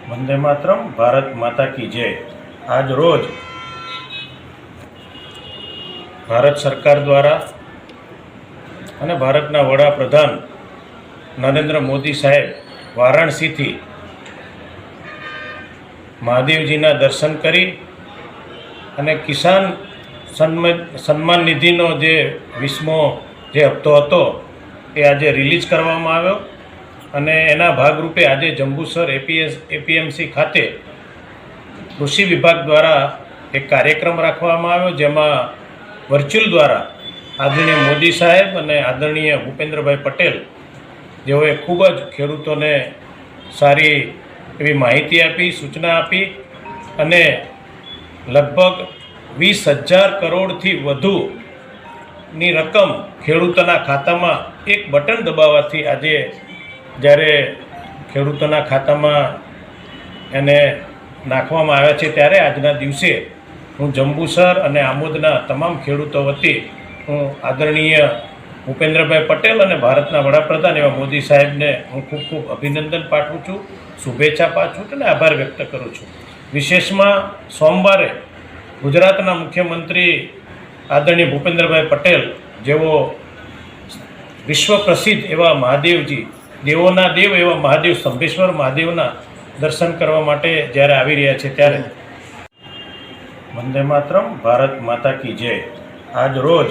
વંદે માતરમ, ભારત માતા કી જય। આજ રોજ ભારત સરકાર દ્વારા અને ભારતના વડાપ્રધાન નરેન્દ્ર મોદી સાહેબ વારાણસીથી મહાદેવજીના દર્શન કરી અને કિસાન સન્માન નિધિનો જે 20મો જે હપ્તો હતો એ આજે રિલીઝ કરવામાં આવ્યો અને એના ભાગરૂપે આજે જંબુસર એપીએમસી ખાતે કૃષિ વિભાગ દ્વારા એક કાર્યક્રમ રાખવામાં આવ્યો, જેમાં વર્ચ્યુઅલ દ્વારા આદરણીય મોદી સાહેબ અને આદરણીય ભૂપેન્દ્રભાઈ પટેલ જેઓએ ખૂબ જ ખેડૂતોને સારી એવી માહિતી આપી, સૂચના આપી અને લગભગ 20,000 કરોડથી વધુની રકમ ખેડૂતોના ખાતામાં એક બટન દબાવવાથી આજે જ્યારે ખેડૂતોના ખાતામાં એને નાખવામાં આવ્યા છે, ત્યારે આજના દિવસે હું જંબુસર અને આમોદના તમામ ખેડૂતો વતી હું આદરણીય ભૂપેન્દ્રભાઈ પટેલ અને ભારતના વડાપ્રધાન એવા મોદી સાહેબને હું ખૂબ ખૂબ અભિનંદન પાઠવું છું, શુભેચ્છા પાઠવું છું અને આભાર વ્યક્ત કરું છું। વિશેષમાં સોમવારે ગુજરાતના મુખ્યમંત્રી આદરણીય ભૂપેન્દ્રભાઈ પટેલ જેઓ વિશ્વ પ્રસિદ્ધ એવા મહાદેવજી, દેવોના દેવ એવા મહાદેવ સ્તંભેશ્વર મહાદેવના દર્શન કરવા માટે જ્યારે આવી રહ્યા છે, ત્યારે વંદે માતરમ, ભારત માતા કી જય। આજ રોજ